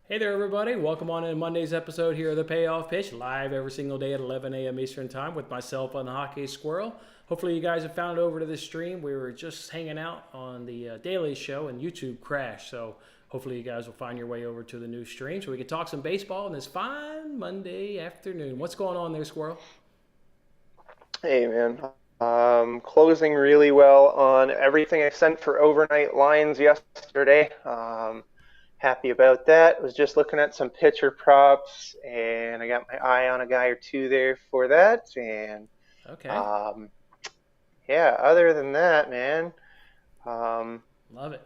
Hey there, everybody. Welcome on in Monday's episode here of the Payoff Pitch, live every single day at 11 a.m. Eastern Time with myself on the Hockey Squirrel. Hopefully you guys have found over to this stream. We were just hanging out on the Daily Show and YouTube crashed, so hopefully you guys will find your way over to the new stream so we can talk some baseball on this fine Monday afternoon. What's going on there, Squirrel? Hey, man. Closing really well on everything I sent for overnight lines yesterday. Happy about that. Was just looking at some pitcher props, and I got my eye on a guy or two there for that. And Okay. yeah, other than that, man, Love it.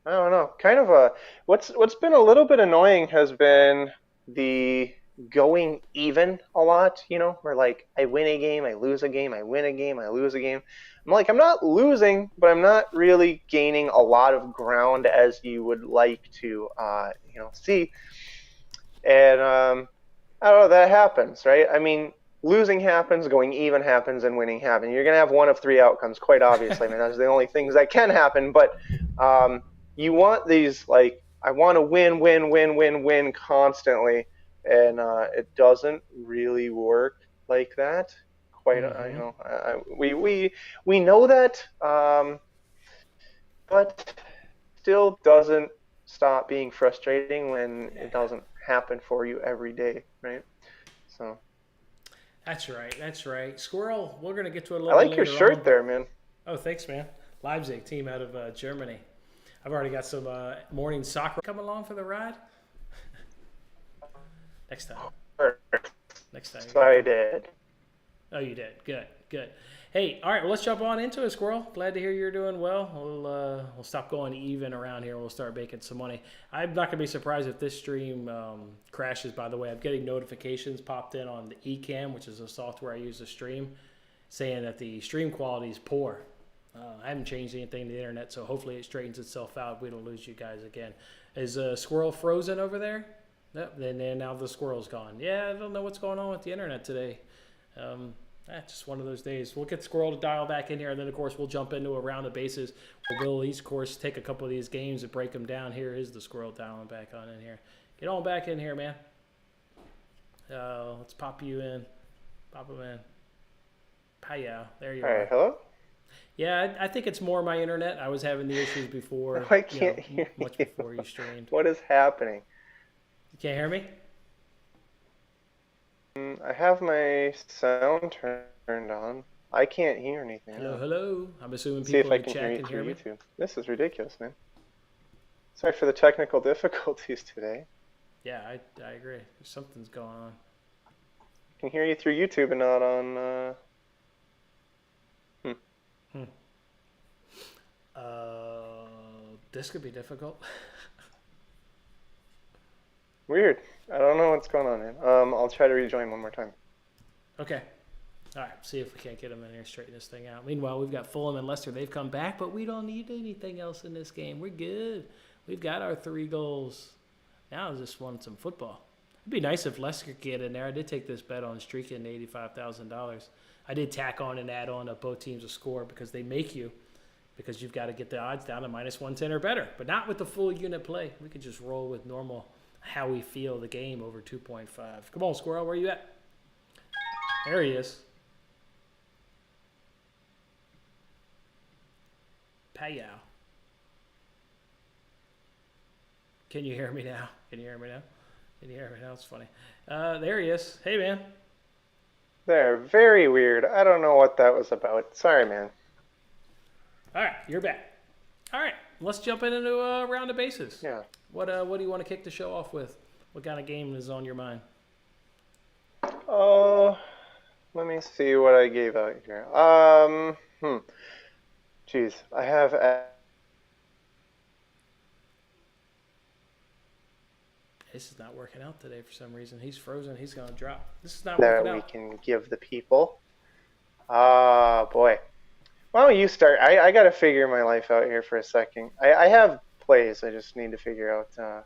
I don't know. Kind of what's been a little bit annoying has been the going even a lot. Where like I win a game, I lose a game, I win a game, I lose a game. I'm not losing, but I'm not really gaining a lot of ground as you would like to, see. And I don't know, that happens, right? I mean, losing happens, going even happens, and winning happens. You're gonna have one of three outcomes, quite obviously. I mean, that's the only things that can happen. But you want these, like, I want to win constantly, and it doesn't really work like that. Quite, we know that, but still doesn't stop being frustrating when it doesn't happen for you every day, right? So That's right. Squirrel, we're going to get to it a I little bit like your later shirt on. there, man. Oh, thanks, man. Leipzig team out of Germany. I've already got some morning soccer coming along for the ride. Next time. Excited. Oh, you did. Good. Hey, all right. Well, let's jump on into it, Squirrel. Glad to hear you're doing well. We'll stop going even around here. We'll start making some money. I'm not gonna be surprised if this stream crashes. By the way, I'm getting notifications popped in on the Ecamm, which is the software I use to stream, saying that the stream quality is poor. I haven't changed anything to the internet, so hopefully it straightens itself out. We don't lose you guys again. Is Squirrel frozen over there? Yep. Then now the squirrel's gone. Yeah, I don't know what's going on with the internet today. Just one of those days. We'll get Squirrel to dial back in here, and then, of course, we'll jump into a round of bases. We'll each, of course, take a couple of these games and break them down. Here is the Squirrel dialing back on in here. Get on back in here, man. Let's pop you in. Pop him in. Hiya. There you are. All right, hello? Yeah, I think it's more my internet. I was having the issues before. I can't hear much you. before you streamed. What is happening? You can't hear me? I have my sound turned on. I can't hear anything. Hello. I'm assuming See if people I in can chat hear you can through hear me. YouTube. This is ridiculous, man. Sorry for the technical difficulties today. Yeah, I agree. Something's going on. I can hear you through YouTube and not on... This could be difficult. Weird. I don't know what's going on, man. I'll try to rejoin one more time. Okay. All right. See if we can't get them in here, straighten this thing out. Meanwhile, we've got Fulham and Leicester. They've come back, but we don't need anything else in this game. We're good. We've got our 3 goals. Now I just want some football. It'd be nice if Leicester could get in there. I did take this bet on streaking $85,000. I did tack on and add on both teams to score because they make you, because you've got to get the odds down to -110 or better, but not with the full unit play. We could just roll with normal how we feel the game over 2.5. Come on, Squirrel, where you at? There he is. Payoff. Can you hear me now? It's funny. There he is. Hey, man. They're very weird. I don't know what that was about. Sorry, man. All right, you're back. All right, let's jump into a round of bases. Yeah. What do you want to kick the show off with? What kind of game is on your mind? Oh, let me see what I gave out here. Jeez, I have. This is not working out today for some reason. He's frozen. He's going to drop. This is not That working we out. can give the people. Ah, boy. Why don't you start? I got to figure my life out here for a second. I have plays. I just need to figure out That's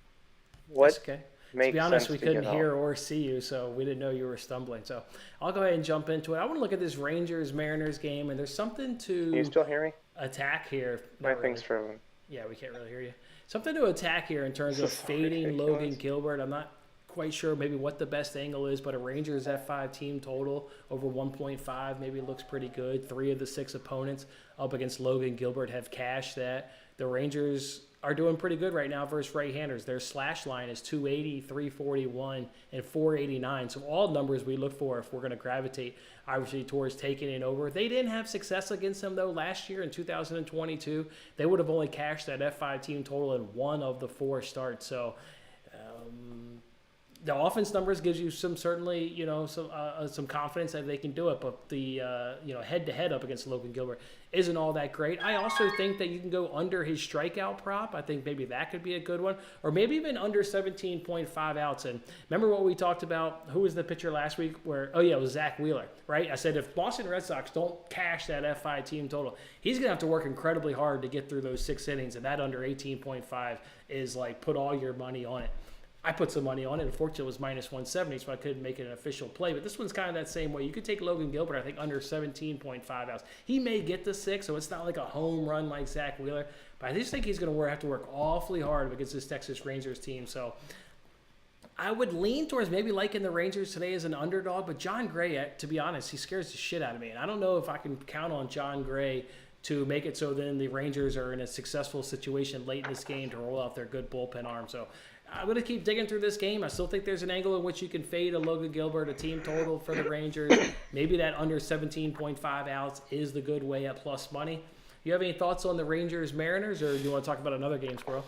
what okay. To makes be honest, sense we to couldn't get hear out. or see you, so we didn't know you were stumbling. So I'll go ahead and jump into it. I want to look at this Rangers-Mariners game, and there's something Can you to still hear me? attack here. My Not thing's really. frozen. Yeah, we can't really hear you. Something to attack here in terms of This is so fading Logan ridiculous. Gilbert. I'm not quite sure maybe what the best angle is, but a Rangers F5 team total over 1.5 maybe looks pretty good. 3 of the 6 opponents up against Logan Gilbert have cashed that. The Rangers are doing pretty good right now versus right-handers. Their slash line is 280, 341, and 489. So all numbers we look for if we're going to gravitate, obviously, towards taking it over. They didn't have success against them, though, last year in 2022. They would have only cashed that F5 team total in 1 of the 4 starts. So the offense numbers gives you certainly some confidence that they can do it, but the head to head up against Logan Gilbert isn't all that great. I also think that you can go under his strikeout prop. I think maybe that could be a good one, or maybe even under 17.5 outs. And remember what we talked about? Who was the pitcher last week? It was Zach Wheeler, right? I said if Boston Red Sox don't cash that F5 team total, he's gonna have to work incredibly hard to get through those 6 innings, and that under 18.5 is like put all your money on it. I put some money on it. Unfortunately, it was minus 170, so I couldn't make it an official play. But this one's kind of that same way. You could take Logan Gilbert, I think, under 17.5 outs. He may get the 6, so it's not like a home run like Zach Wheeler. But I just think he's going to have to work awfully hard against this Texas Rangers team. So I would lean towards maybe liking the Rangers today as an underdog. But John Gray, to be honest, he scares the shit out of me. And I don't know if I can count on John Gray to make it so then the Rangers are in a successful situation late in this game to roll out their good bullpen arm. So I'm going to keep digging through this game. I still think there's an angle in which you can fade a Logan Gilbert, a team total for the Rangers. Maybe that under 17.5 outs is the good way at plus money. You have any thoughts on the Rangers-Mariners, or do you want to talk about another game, Squirrel?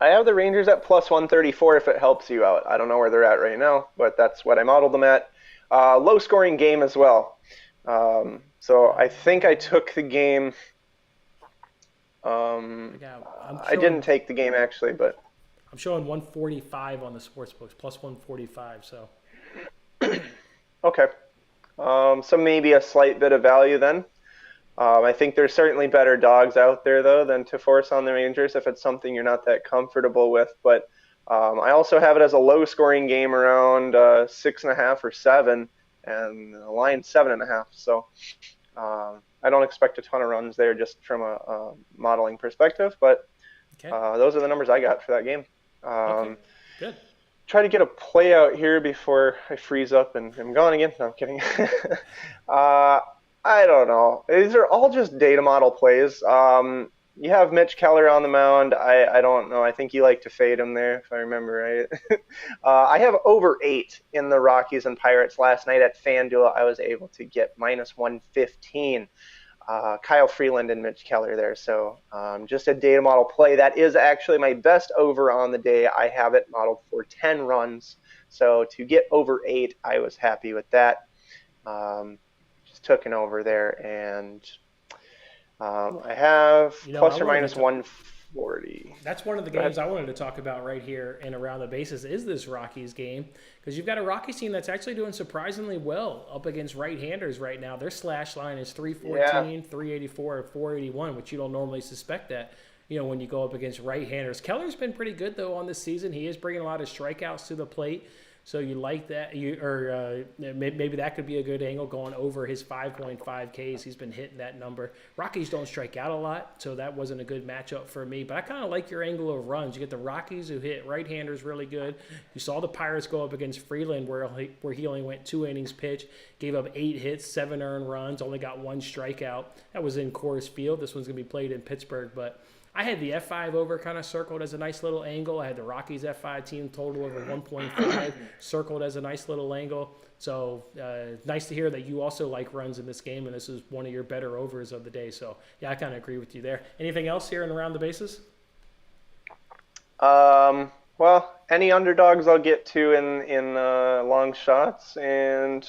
I have the Rangers at plus 134 if it helps you out. I don't know where they're at right now, but that's what I modeled them at. Low scoring game as well. So I think I took the game. I didn't take the game actually, but I'm showing 145 on the sports books, plus 145. So okay. So maybe a slight bit of value then. I think there's certainly better dogs out there though than to force on the Rangers if it's something you're not that comfortable with. But I also have it as a low scoring game around 6.5 or 7, and the line 7.5. So I don't expect a ton of runs there just from a modeling perspective, but okay, those are the numbers I got for that game. okay, good. Try to get a play out here before I freeze up and I'm gone again. No, I'm kidding. I don't know. These are all just data model plays. You have Mitch Keller on the mound. I don't know. I think you like to fade him there, if I remember right. I have over 8 in the Rockies and Pirates last night at FanDuel. I was able to get minus 115. Kyle Freeland and Mitch Keller there. So just a data model play. That is actually my best over on the day. I have it modeled for 10 runs. So to get over 8, I was happy with that. Just took an over there, and I have plus or minus 140. That's one of the games I wanted to talk about right here and around the bases is this Rockies game, because you've got a Rockies team that's actually doing surprisingly well up against right-handers right now. Their slash line is 314, 384, and 481, which you don't normally suspect that, when you go up against right-handers. Keller's been pretty good, though, on this season. He is bringing a lot of strikeouts to the plate. So you like that, maybe that could be a good angle going over his 5.5 Ks. He's been hitting that number. Rockies don't strike out a lot, so that wasn't a good matchup for me. But I kind of like your angle of runs. You get the Rockies who hit right-handers really good. You saw the Pirates go up against Freeland where he only went 2 innings pitched, gave up 8 hits, 7 earned runs, only got 1 strikeout. That was in Coors Field. This one's going to be played in Pittsburgh, but I had the F5 over kind of circled as a nice little angle. I had the Rockies F5 team total over 1.5 circled as a nice little angle. So nice to hear that you also like runs in this game, and this is one of your better overs of the day. So yeah, I kind of agree with you there. Anything else here and around the bases? Well, any underdogs I'll get to in long shots, and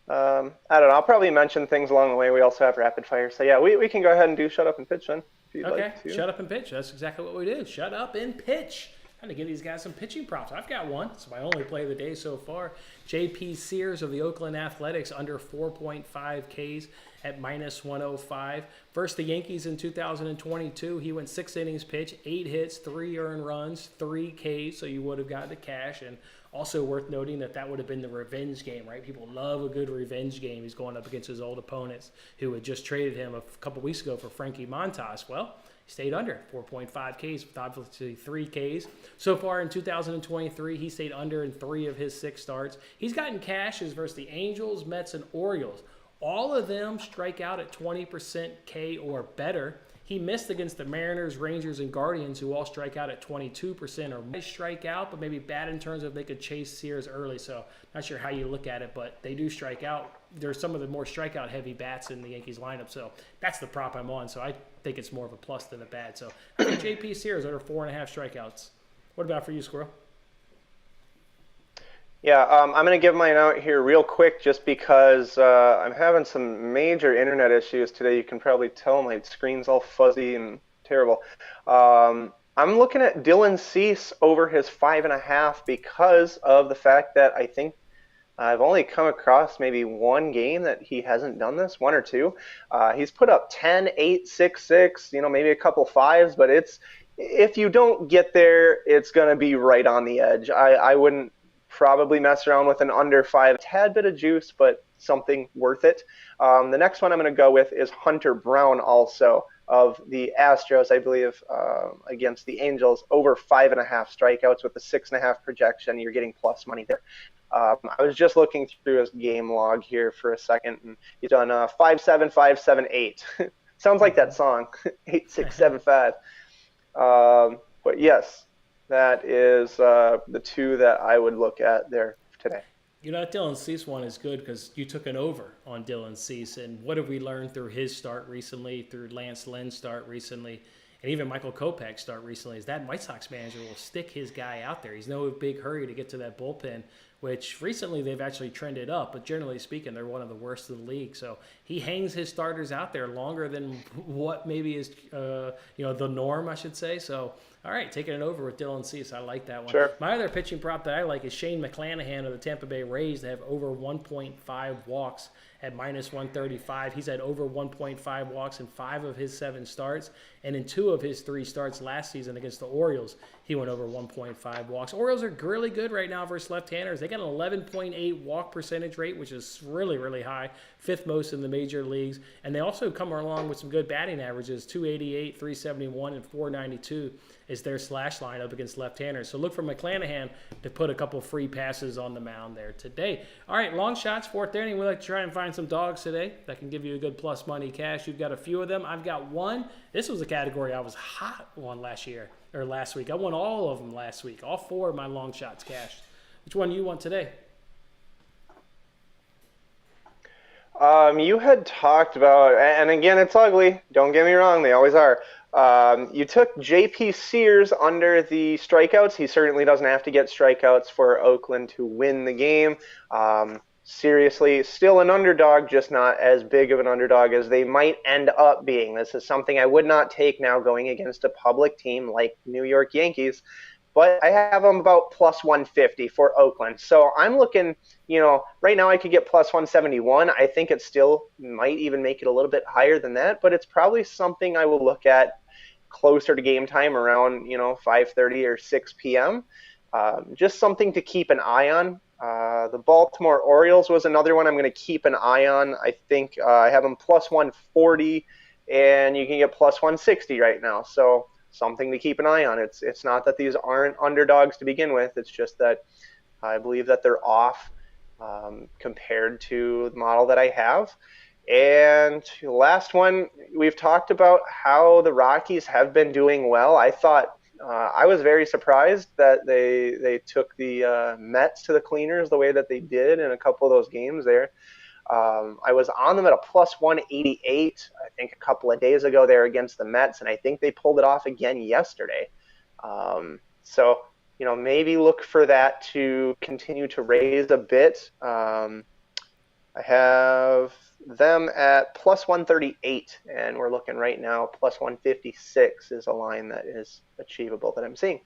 I don't know. I'll probably mention things along the way. We also have rapid fire, so yeah, we can go ahead and do shut up and pitch then if you'd Okay, like to. shut up and pitch. That's exactly what we did. Shut up and pitch. Trying to give these guys some pitching props. I've got one. It's my only play of the day so far. J.P. Sears of the Oakland Athletics under 4.5 Ks at minus 105. Versus the Yankees in 2022, he went 6 innings pitched, 8 hits, 3 earned runs, 3 Ks, so you would have gotten the cash. And also worth noting that that would have been the revenge game, right? People love a good revenge game. He's going up against his old opponents who had just traded him a couple weeks ago for Frankie Montas. Well, he stayed under 4.5 Ks with obviously 3 Ks. So far in 2023, he stayed under in 3 of his 6 starts. He's gotten cashes versus the Angels, Mets, and Orioles. All of them strike out at 20% K or better. He missed against the Mariners, Rangers, and Guardians, who all strike out at 22% or might strike out, but maybe bad in terms of they could chase Sears early. So not sure how you look at it, but they do strike out. There's some of the more strikeout-heavy bats in the Yankees lineup, so that's the prop I'm on. So I think it's more of a plus than a bad. So I think J.P. Sears under 4.5 strikeouts. What about for you, Squirrel? Yeah, I'm going to give mine out here real quick just because I'm having some major internet issues today. You can probably tell my screen's all fuzzy and terrible. I'm looking at Dylan Cease over his 5.5 because of the fact that I think I've only come across maybe one game that he hasn't done this, one or two. He's put up 10, 8, 6, 6, maybe a couple fives, but if you don't get there, it's going to be right on the edge. I wouldn't probably mess around with an under 5, a tad bit of juice, but something worth it. The next one I'm going to go with is Hunter Brown, also of the Astros, I believe, against the Angels, over 5.5 strikeouts with a 6.5 projection. You're getting plus money there. I was just looking through his game log here for a second, and he's done 5-7, 5-7, 8. Sounds like that song, 8, 6, 7, 5. But yes, that is the two that I would look at there today. That Dylan Cease one is good because you took an over on Dylan Cease. And what have we learned through his start recently, through Lance Lynn's start recently, and even Michael Kopech's start recently, is that White Sox manager will stick his guy out there. He's no big hurry to get to that bullpen, which recently they've actually trended up, but generally speaking, they're one of the worst in the league. So he hangs his starters out there longer than what maybe is, the norm, I should say. So, all right, taking it over with Dylan Cease. I like that one. Sure. My other pitching prop that I like is Shane McClanahan of the Tampa Bay Rays. They have over 1.5 walks at minus 135. He's had over 1.5 walks in 5 of his 7 starts. And in 2 of his 3 starts last season against the Orioles, he went over 1.5 walks. Orioles are really good right now versus left-handers. They got an 11.8 walk percentage rate, which is really, really high, 5th most in the major leagues. And they also come along with some good batting averages, 288, 371, and 492 is their slash line up against left-handers. So look for McClanahan to put a couple free passes on the mound there today. All right, long shots, 4th inning. We like to try and find some dogs today that can give you a good plus money cash. You've got a few of them. I've got one. This was a category I was hot on last week. I won all of them last week. All 4 of my long shots cashed. Which one do you want today? You had talked about, and again, it's ugly. Don't get me wrong, they always are. You took J.P. Sears under the strikeouts. He certainly doesn't have to get strikeouts for Oakland to win the game. Seriously, still an underdog, just not as big of an underdog as they might end up being. This is something I would not take now going against a public team like New York Yankees. But I have them about plus 150 for Oakland. So I'm looking, right now I could get plus 171. I think it still might even make it a little bit higher than that, but it's probably something I will look at closer to game time around, 5:30 or 6 p.m. Just something to keep an eye on. The Baltimore Orioles was another one I'm going to keep an eye on. I think I have them plus 140, and you can get plus 160 right now. So something to keep an eye on. It's not that these aren't underdogs to begin with. It's just that I believe that they're off compared to the model that I have. And last one, we've talked about how the Rockies have been doing well. I thought I was very surprised that they took the Mets to the cleaners the way that they did in a couple of those games there. I was on them at a plus 188, I think, a couple of days ago there against the Mets, and I think they pulled it off again yesterday. So, maybe look for that to continue to raise a bit. I have them at plus 138, and we're looking right now plus 156 is a line that is achievable that I'm seeing.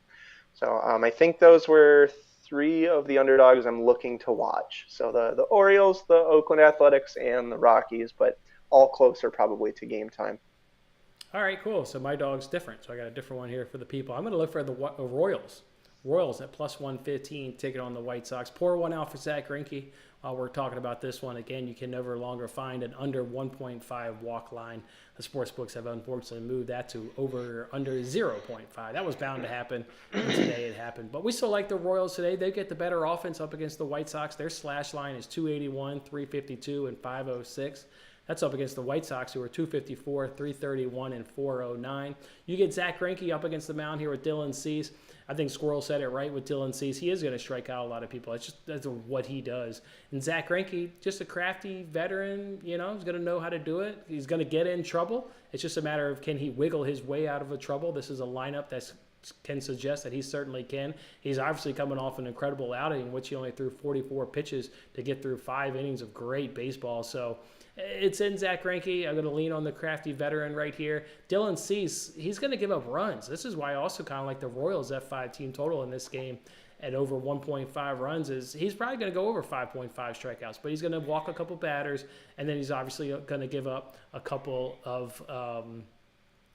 So I think those were three of the underdogs I'm looking to watch. So the Orioles, the Oakland Athletics, and the Rockies, but all closer probably to game time. All right, cool. So my dog's different. So I got a different one here for the people. I'm going to look for the Royals. Royals at plus 115, ticket on the White Sox. Pour one out for Zach Greinke. While we're talking about this one, again, you can no longer find an under 1.5 walk line. The sports books have unfortunately moved that to under 0.5. That was bound to happen, and today it happened. But we still like the Royals today. They get the better offense up against the White Sox. Their slash line is 281, 352, and 506. That's up against the White Sox, who are 254, 331, and 409. You get Zach Greinke up against the mound here with Dylan Cease. I think Squirrel said it right with Dylan Cease. He is going to strike out a lot of people. That's what he does. And Zach Greinke, just a crafty veteran, he's going to know how to do it. He's going to get in trouble. It's just a matter of can he wiggle his way out of a trouble. This is a lineup that can suggest that he certainly can. He's obviously coming off an incredible outing in which he only threw 44 pitches to get through 5 innings of great baseball. So it's in Zach Greinke. I'm going to lean on the crafty veteran right here. Dylan Cease, he's going to give up runs. This is why I also kind of like the Royals F5 team total in this game at over 1.5 runs. He's probably going to go over 5.5 strikeouts, but he's going to walk a couple batters, and then he's obviously going to give up a couple of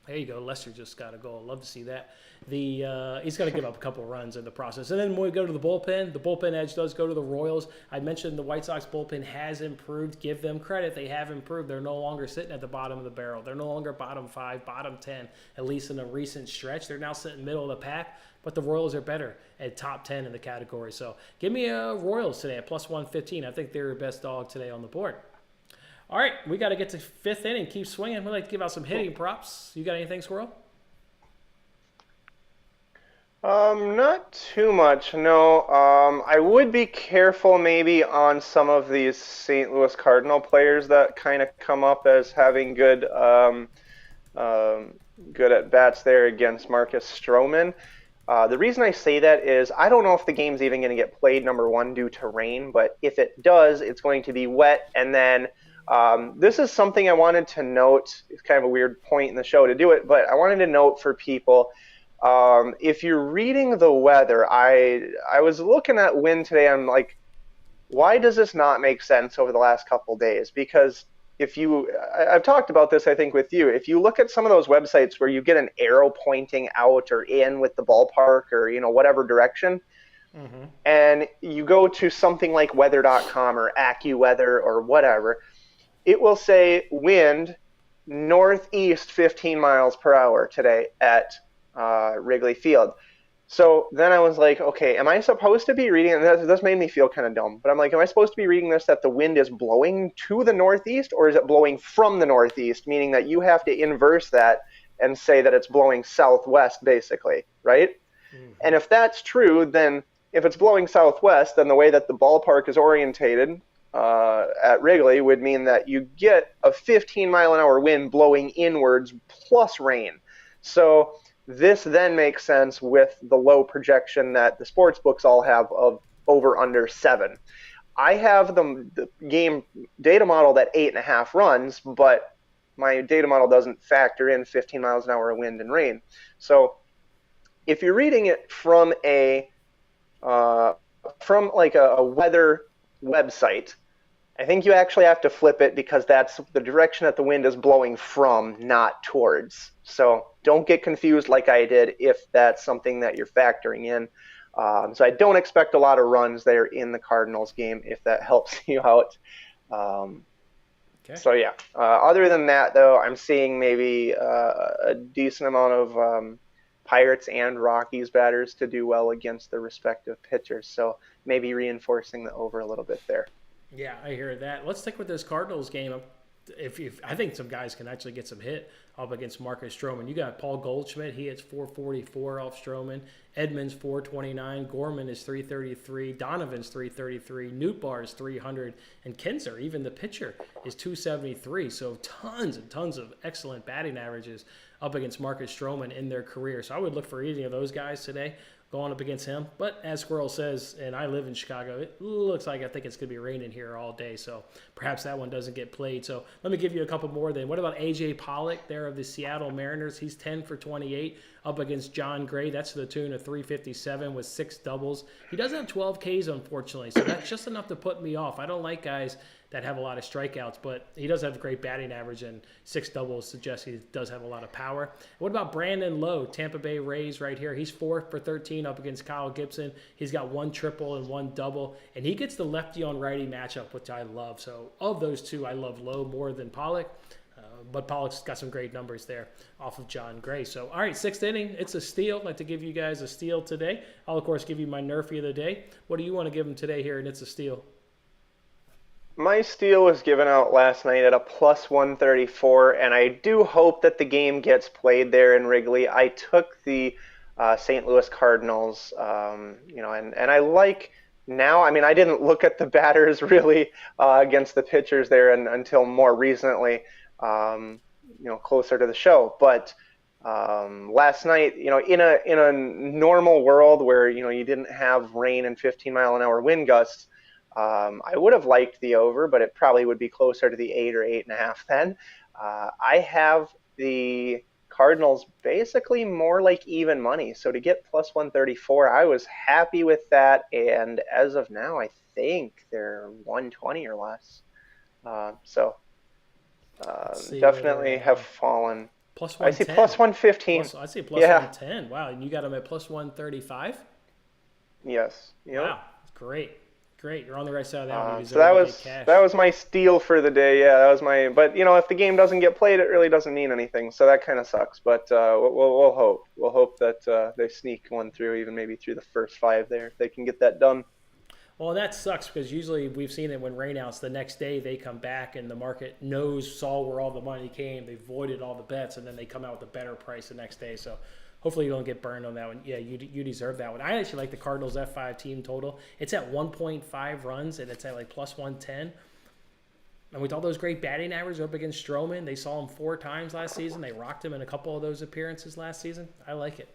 there you go. Lester just got a goal. Love to see that. He's got to give up a couple of runs in the process. And then when we go to the bullpen edge does go to the Royals. I mentioned the White Sox bullpen has improved. Give them credit. They have improved. They're no longer sitting at the bottom of the barrel. They're no longer bottom 5, bottom 10, at least in a recent stretch. They're now sitting middle of the pack, but the Royals are better at top 10 in the category. So give me Royals today at plus 115. I think they're your best dog today on the board. All right, we got to get to 5th inning. Keep swinging. We'd like to give out some hitting props. You got anything, Squirrel? Not too much, no. I would be careful maybe on some of these St. Louis Cardinal players that kind of come up as having good at bats there against Marcus Stroman. The reason I say that is I don't know if the game's even going to get played, number one, due to rain, but if it does, it's going to be wet, and then this is something I wanted to note. It's kind of a weird point in the show to do it, but I wanted to note for people, if you're reading the weather, I was looking at wind today. I'm like, why does this not make sense over the last couple days? Because I've talked about this, I think, with you. If you look at some of those websites where you get an arrow pointing out or in with the ballpark or, whatever direction, and you go to something like weather.com or AccuWeather or whatever, it will say wind northeast 15 miles per hour today at Wrigley Field. So then I was like, okay, am I supposed to be reading, and this made me feel kind of dumb, but I'm like, am I supposed to be reading this that the wind is blowing to the northeast, or is it blowing from the northeast, meaning that you have to inverse that and say that it's blowing southwest, basically, right? And if that's true, then if it's blowing southwest, then the way that the ballpark is orientated at Wrigley would mean that you get a 15-mile-an-hour wind blowing inwards plus rain. So this then makes sense with the low projection that the sports books all have of over under 7. I have the game data model at 8.5 runs, but my data model doesn't factor in 15 miles an hour wind and rain. So if you're reading it from a weather website, I think you actually have to flip it because that's the direction that the wind is blowing from, not towards. So don't get confused like I did if that's something that you're factoring in. So I don't expect a lot of runs there in the Cardinals game, if that helps you out. Okay. So yeah, other than that though, I'm seeing maybe a decent amount of Pirates and Rockies batters to do well against their respective pitchers. So maybe reinforcing the over a little bit there. Yeah, I hear that. Let's stick with this Cardinals game. if I think some guys can actually get some hit up against Marcus Stroman. You got Paul Goldschmidt, he hits 444 off Stroman. Edmonds 429, Gorman is 333, Donovan's 333, Nootbaar is 300, and Kinzer, even the pitcher, is 273. So tons and tons of excellent batting averages up against Marcus Stroman in their career. So I would look for any of those guys today going up against him. But as Squirrel says, and I live in Chicago, it looks like I think it's going to be raining here all day. So perhaps that one doesn't get played. So let me give you a couple more then. What about A.J. Pollock there of the Seattle Mariners? He's 10 for 28 up against John Gray. That's to the tune of 357 with 6 doubles. He doesn't have 12 Ks, unfortunately. So that's just enough to put me off. I don't like guys that have a lot of strikeouts, but he does have a great batting average, and 6 doubles suggests he does have a lot of power. What about Brandon Lowe, Tampa Bay Rays right here? He's 4 for 13 up against Kyle Gibson. He's got 1 triple and 1 double, and he gets the lefty on righty matchup, which I love. So of those two, I love Lowe more than Pollock, but Pollock's got some great numbers there off of John Gray. So, all right, 6th inning, it's a steal. I'd like to give you guys a steal today. I'll, of course, give you my Nerfy of the day. What do you want to give him today here, and it's a steal? My steal was given out last night at a plus 134, and I do hope that the game gets played there in Wrigley. I took the St. Louis Cardinals, and I like now. I mean, I didn't look at the batters really against the pitchers there until more recently, closer to the show. But last night, in a normal world where you didn't have rain and 15-mile-an-hour wind gusts, I would have liked the over, but it probably would be closer to the 8 or 8.5 then. I have the Cardinals basically more like even money. So to get plus 134, I was happy with that. And as of now, I think they're 120 or less. Definitely have fallen. Plus I see 110. plus 115. I see plus Yeah. 110. Wow, and you got them at plus 135? Yes. Yep. Wow, great. Great, you're on the right side of that one. You So deserve to get cash. that was my steal for the day. Yeah, that was my. But if the game doesn't get played, it really doesn't mean anything. So that kind of sucks. But we'll hope. We'll hope that they sneak one through, even maybe through the first 5 there, if they can get that done. Well, that sucks because usually we've seen it when rainouts. The next day they come back and the market saw where all the money came. They voided all the bets, and then they come out with a better price the next day. So hopefully you don't get burned on that one. Yeah, you deserve that one. I actually like the Cardinals F5 team total. It's at 1.5 runs, and it's at like plus 110. And with all those great batting averages up against Stroman, they saw him 4 times last season. They rocked him in a couple of those appearances last season. I like it.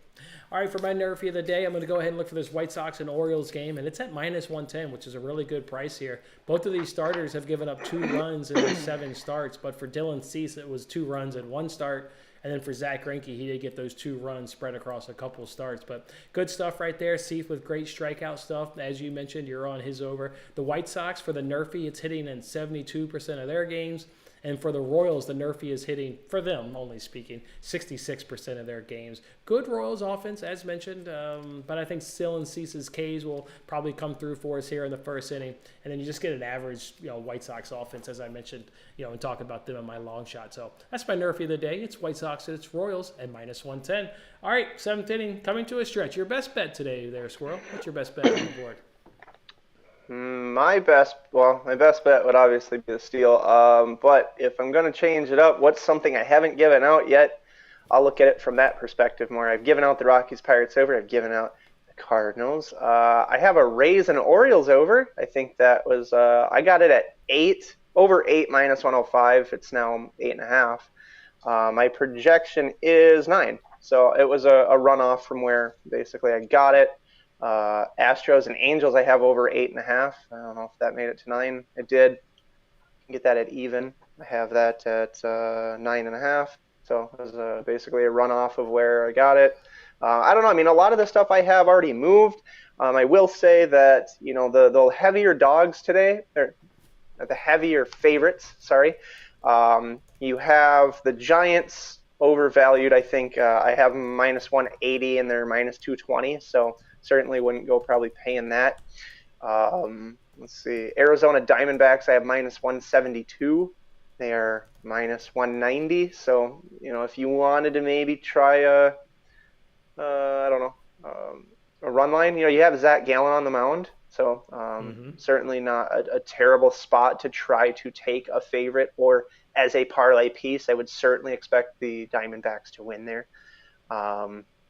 All right, for my Nerfy of the day, I'm going to go ahead and look for this White Sox and Orioles game, and it's at minus 110, which is a really good price here. Both of these starters have given up 2 runs in their 7 starts, but for Dylan Cease, it was 2 runs in 1 start. And then for Zach Greinke, he did get those 2 runs spread across a couple of starts. But good stuff right there. Cease with great strikeout stuff. As you mentioned, you're on his over. The White Sox, for the Nerfy, it's hitting in 72% of their games. And for the Royals, the Nerfy is hitting, for them only speaking, 66% of their games. Good Royals offense, as mentioned, but I think Still and Cease's Ks will probably come through for us here in the first inning. And then you just get an average, White Sox offense, as I mentioned, and talking about them in my long shot. So that's my Nerfy of the day. It's White Sox and it's Royals at minus 110. All right, 7th inning, coming to a stretch. Your best bet today there, Squirrel. What's your best bet on the board? My best bet would obviously be the steal. But if I'm going to change it up, what's something I haven't given out yet? I'll look at it from that perspective more. I've given out the Rockies Pirates over. I've given out the Cardinals. I have a Rays and Orioles over. I think that was I got it at 8, over 8 minus 105. It's now 8.5. My projection is 9. So it was a runoff from where basically I got it. Astros and Angels I have over 8.5. I don't know if that made it to 9. It did. Get that at even. I have that at 9.5. So it was basically a runoff of where I got it. I don't know. I mean, a lot of the stuff I have already moved. I will say that the heavier dogs today, or the heavier favorites. Sorry. You have the Giants overvalued. I think I have them minus 180 and they're minus 220. So certainly wouldn't go probably paying that. Let's see. Arizona Diamondbacks, I have minus 172. They are minus 190. So, if you wanted to maybe try I don't know, a run line, you have Zach Gallen on the mound. So certainly not a terrible spot to try to take a favorite or as a parlay piece, I would certainly expect the Diamondbacks to win there.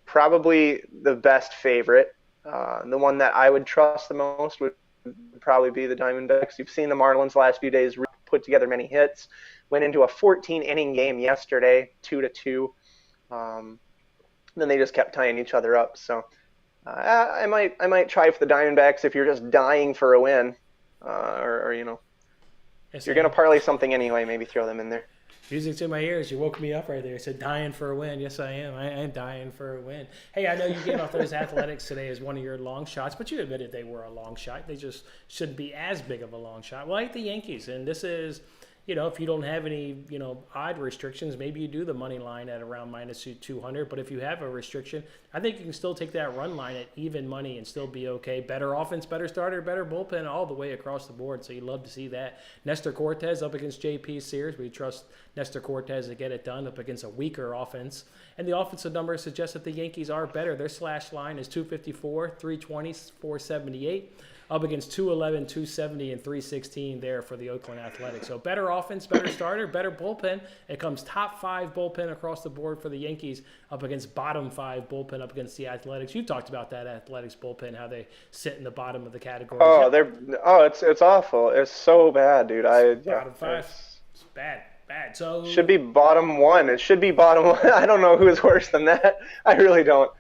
Probably the best favorite, the one that I would trust the most would probably be the Diamondbacks. You've seen the Marlins last few days put together many hits. Went into a 14 inning game yesterday, 2-2. Then they just kept tying each other up. So I might try for the Diamondbacks if you're just dying for a win, or Yes, you're gonna parlay something anyway. Maybe throw them in there. music to my ears. You woke me up right there. I said, dying for a win. Yes, I am. I am dying for a win. Hey, I know you gave off those Athletics today as one of your long shots, but you admitted they were a long shot. They just shouldn't be as big of a long shot. Well, I like the Yankees, and this is, if you don't have any, odd restrictions, maybe you do the money line at around minus 200. But if you have a restriction, I think you can still take that run line at even money and still be okay. Better offense, better starter, better bullpen all the way across the board. So you love to see that. Nestor Cortez up against J.P. Sears. We trust Nestor Cortez to get it done up against a weaker offense. And the offensive numbers suggest that the Yankees are better. Their slash line is 254, 320, 478. Up against 211, 270, and 316 there for the Oakland Athletics. So better offense, better starter, better bullpen. It comes top 5 bullpen across the board for the Yankees up against bottom 5 bullpen up against the Athletics. You talked about that Athletics bullpen, how they sit in the bottom of the category. It's awful. It's so bad, dude. Bottom 5. It's bad. So should be bottom 1. It should be bottom 1. I don't know who's worse than that. I really don't.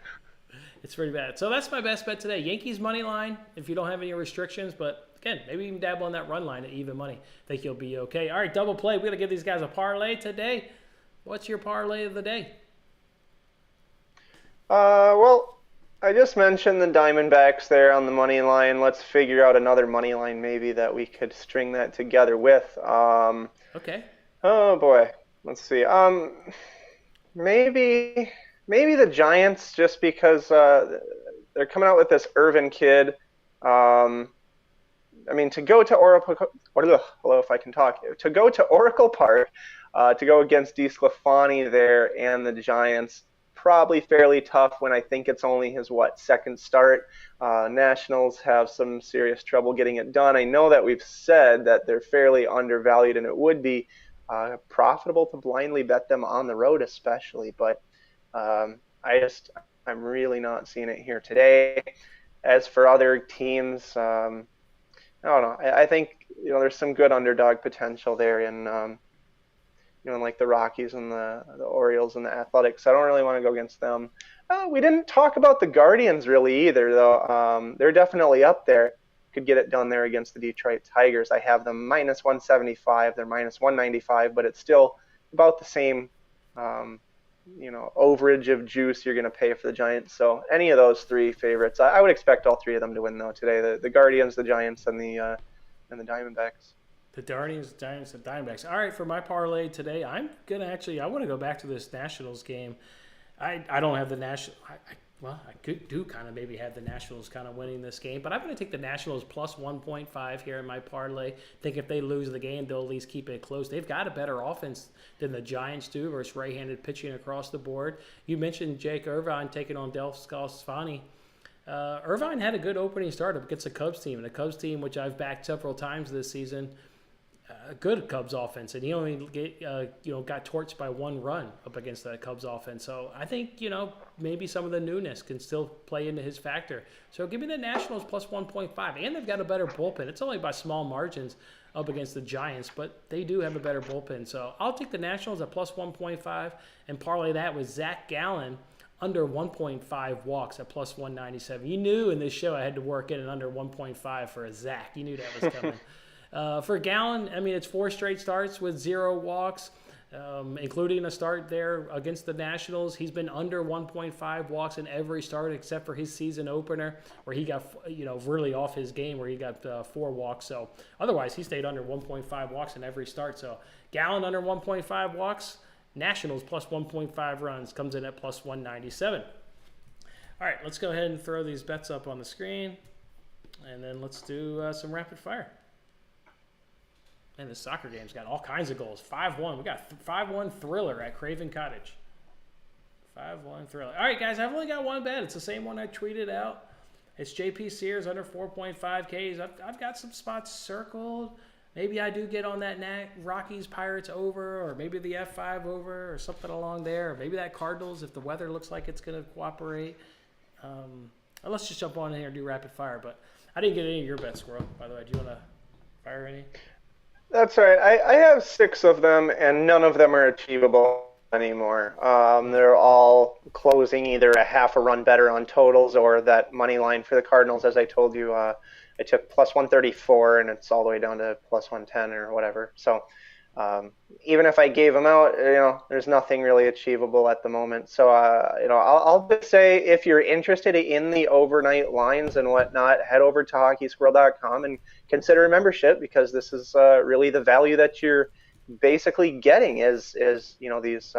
It's pretty bad. So that's my best bet today. Yankees money line if you don't have any restrictions. But again, maybe you can dabble on that run line at even money. Think you'll be okay. All right, double play. We're going to give these guys a parlay today. What's your parlay of the day? Well, I just mentioned the Diamondbacks there on the money line. Let's figure out another money line maybe that we could string that together with. Okay. Oh boy. Let's see. Maybe the Giants, just because they're coming out with this Irvin kid. To go to Oracle, hello if I can talk. To go to Oracle Park, to go against DeSclafani there and the Giants, probably fairly tough when I think it's only his second start. Nationals have some serious trouble getting it done. I know that we've said that they're fairly undervalued, and it would be profitable to blindly bet them on the road, especially, but. I'm really not seeing it here today. As for other teams, I don't know. I think there's some good underdog potential there in like the Rockies and the Orioles and the Athletics. I don't really want to go against them. We didn't talk about the Guardians really either, though. They're definitely up there. Could get it done there against the Detroit Tigers. I have them minus 175. They're minus 195, but it's still about the same. Overage of juice you're going to pay for the Giants. So any of those 3 favorites, I would expect all 3 of them to win though today. The Guardians, the Giants, and the Diamondbacks. The Guardians, Giants, and Diamondbacks. All right, for my parlay today, I want to go back to this Nationals game. I don't have the National. I could kind of maybe have the Nationals kind of winning this game, but I'm going to take the Nationals plus 1.5 here in my parlay. Think if they lose the game, they'll at least keep it close. They've got a better offense than the Giants do versus right-handed pitching across the board. You mentioned Jake Irvine taking on DeSclafani. Irvine had a good opening start up against the Cubs team, and the Cubs team, which I've backed several times this season, a good Cubs offense, and he only got torched by 1 run up against that Cubs offense. So I think maybe some of the newness can still play into his factor. So give me the Nationals plus 1.5, and they've got a better bullpen. It's only by small margins up against the Giants, but they do have a better bullpen. So I'll take the Nationals at plus 1.5 and parlay that with Zach Gallen under 1.5 walks at plus 197. You knew in this show I had to work in an under 1.5 for a Zach. You knew that was coming. For Gallen, it's 4 straight starts with 0 walks, including a start there against the Nationals. He's been under 1.5 walks in every start except for his season opener, where he got really off his game, where he got 4 walks. So otherwise, he stayed under 1.5 walks in every start. So Gallen under 1.5 walks, Nationals plus 1.5 runs, comes in at plus 197. All right, let's go ahead and throw these bets up on the screen, and then let's do some rapid fire. And the soccer game's got all kinds of goals. 5-1. We got 5-1 thriller at Craven Cottage. 5-1 thriller. All right, guys, I've only got one bet. It's the same one I tweeted out. It's J.P. Sears under 4.5 Ks. I've got some spots circled. maybe I do get on that Rockies Pirates over, or maybe the F5 over, or something along there. Or maybe that Cardinals if the weather looks like it's going to cooperate. Let's just jump on in here and do rapid fire. But I didn't get any of your bets, Squirrel, by the way. Do you want to fire any? That's right. I have six of them, and none of them are achievable anymore. They're all closing either a half a run better on totals or that money line for the Cardinals. As I told you, I took plus 134, and it's all the way down to plus 110 or whatever. So even if I gave them out, there's nothing really achievable at the moment. So, I'll just say if you're interested in the overnight lines and whatnot, head over to hockeysquirrel.com and consider a membership, because this is really the value that you're basically getting is these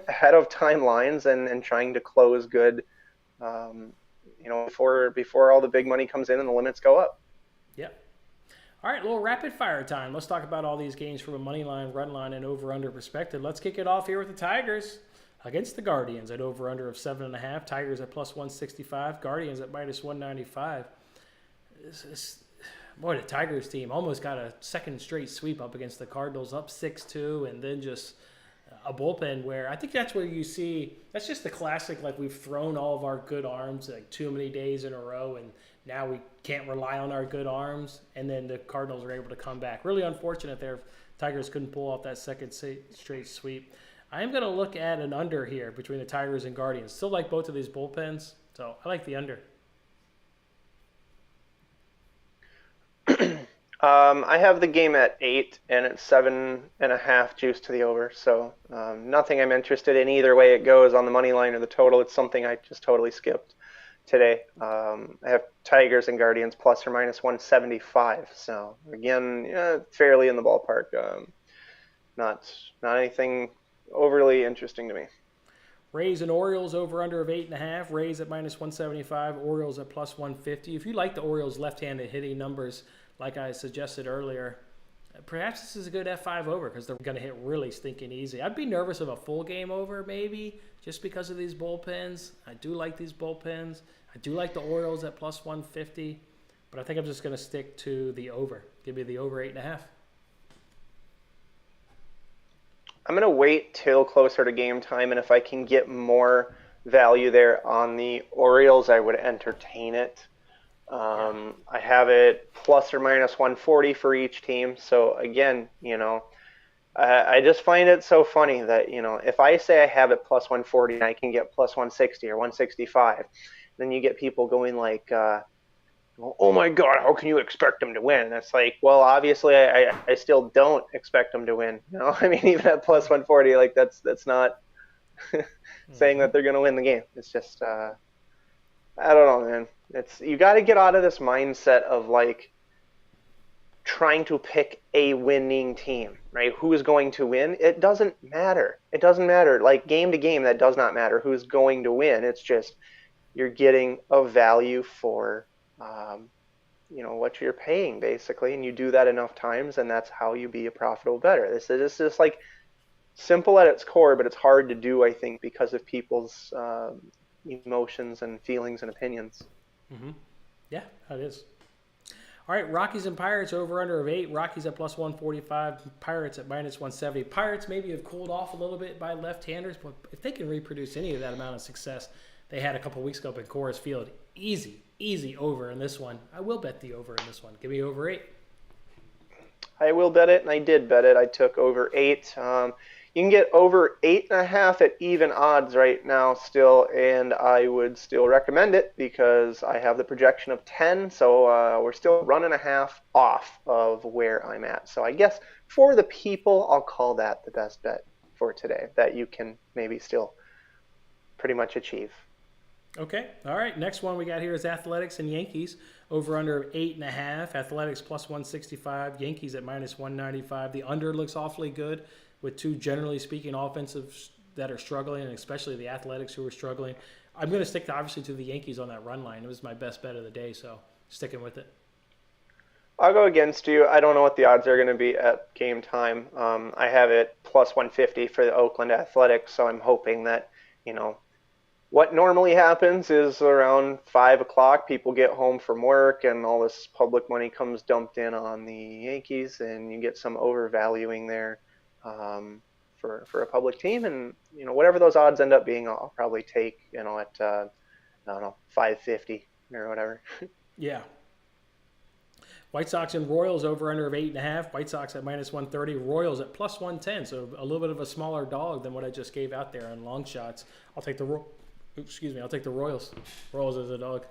ahead of time lines and trying to close good, before all the big money comes in and the limits go up. Yeah. All right, a little rapid fire time. Let's talk about all these games from a money line, run line, and over/under perspective. Let's kick it off here with the Tigers against the Guardians at over/under of 7.5. Tigers at plus 165. Guardians at minus 195. Boy, the Tigers team almost got a second straight sweep up against the Cardinals, up 6-2, and then just a bullpen where I think that's where you see that's just the classic, like we've thrown all of our good arms like too many days in a row, and now we can't rely on our good arms, and then the Cardinals are able to come back. Really unfortunate there. Tigers couldn't pull off that second straight sweep. I am going to look at an under here between the Tigers and Guardians. Still like both of these bullpens, so I like the under. I have the game at 8, and it's 7.5 juice to the over. So nothing I'm interested in either way it goes on the money line or the total. It's something I just totally skipped today. I have Tigers and Guardians plus or minus 175. So again, fairly in the ballpark. Not anything overly interesting to me. Rays and Orioles over under of 8.5. Rays at minus 175. Orioles at plus 150. If you like the Orioles left-handed hitting numbers, like I suggested earlier, perhaps this is a good F5 over because they're going to hit really stinking easy. I'd be nervous of a full game over maybe just because of these bullpens. I do like these bullpens. I do like the Orioles at plus 150, but I think I'm just going to stick to the over. Give me the over 8.5. I'm going to wait till closer to game time, and if I can get more value there on the Orioles, I would entertain it. I have it plus or minus 140 for each team. So again, I just find it so funny that, if I say I have it plus 140 and I can get plus 160 or 165, then you get people going like, oh my God, how can you expect them to win? And it's like, well, obviously I still don't expect them to win. I mean, even at plus 140, like that's not saying that they're going to win the game. It's just, I don't know, man. You got to get out of this mindset of like trying to pick a winning team, right? Who is going to win? It doesn't matter. It doesn't matter. Like game to game, that does not matter who's going to win. It's just you're getting a value for, what you're paying basically, and you do that enough times, and that's how you be a profitable bettor. This is just like simple at its core, but it's hard to do, I think, because of people's emotions and feelings and opinions. Mm-hmm. Yeah, that is. All right, Rockies and Pirates over under of 8. Rockies at plus 145. Pirates at minus 170. Pirates maybe have cooled off a little bit by left-handers, but if they can reproduce any of that amount of success they had a couple weeks ago up at Coors Field, easy over in this one. I will bet the over in this one. Give me over 8. I will bet it, and I did bet it. I took over 8. You can get over 8.5 at even odds right now still, and I would still recommend it because I have the projection of 10, so we're still running a half off of where I'm at. So I guess for the people, I'll call that the best bet for today that you can maybe still pretty much achieve. Okay. All right. Next one we got here is Athletics and Yankees over under 8.5. Athletics plus 165. Yankees at minus 195. The under looks awfully good with two, generally speaking, offensives that are struggling, and especially the Athletics who are struggling. I'm going to stick, obviously, to the Yankees on that run line. It was my best bet of the day, so sticking with it. I'll go against you. I don't know what the odds are going to be at game time. I have it plus 150 for the Oakland Athletics, so I'm hoping that, what normally happens is around 5 o'clock, people get home from work, and all this public money comes dumped in on the Yankees, and you get some overvaluing there for a public team, and whatever those odds end up being, I'll probably take at I don't know 550 or whatever. Yeah. White Sox and Royals over under of 8.5. White Sox at -130. Royals at +110. So a little bit of a smaller dog than what I just gave out there on long shots. I'll take the I'll take the Royals. Royals as a dog.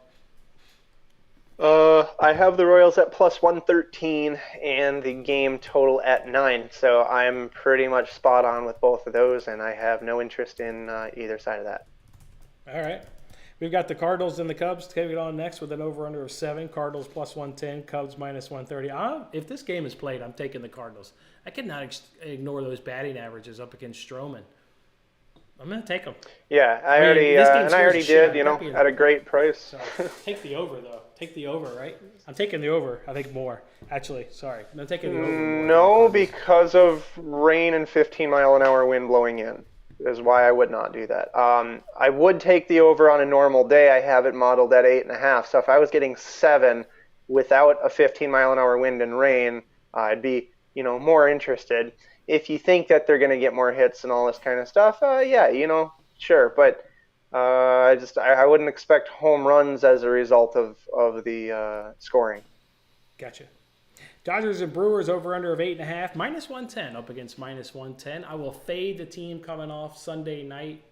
I have the Royals at +113 and the game total at 9. So I'm pretty much spot on with both of those, and I have no interest in either side of that. All right. We've got the Cardinals and the Cubs taking it on next with an over-under of 7. Cardinals +110, Cubs -130. If this game is played, I'm taking the Cardinals. I cannot ignore those batting averages up against Stroman. I'm going to take them. Yeah, I already did, at a great price. So take the over, though. Take the over, right? I'm taking the over. I think more. Actually, sorry. I'm taking the over more. No, because of rain and 15-mile-an-hour wind blowing in is why I would not do that. I would take the over on a normal day. I have it modeled at 8.5. So if I was getting 7 without a 15-mile-an-hour wind and rain, I'd be, more interested. If you think that they're going to get more hits and all this kind of stuff, yeah, sure. But I wouldn't expect home runs as a result of the scoring. Gotcha. Dodgers and Brewers over under of 8.5, -110 up against -110. I will fade the team coming off Sunday night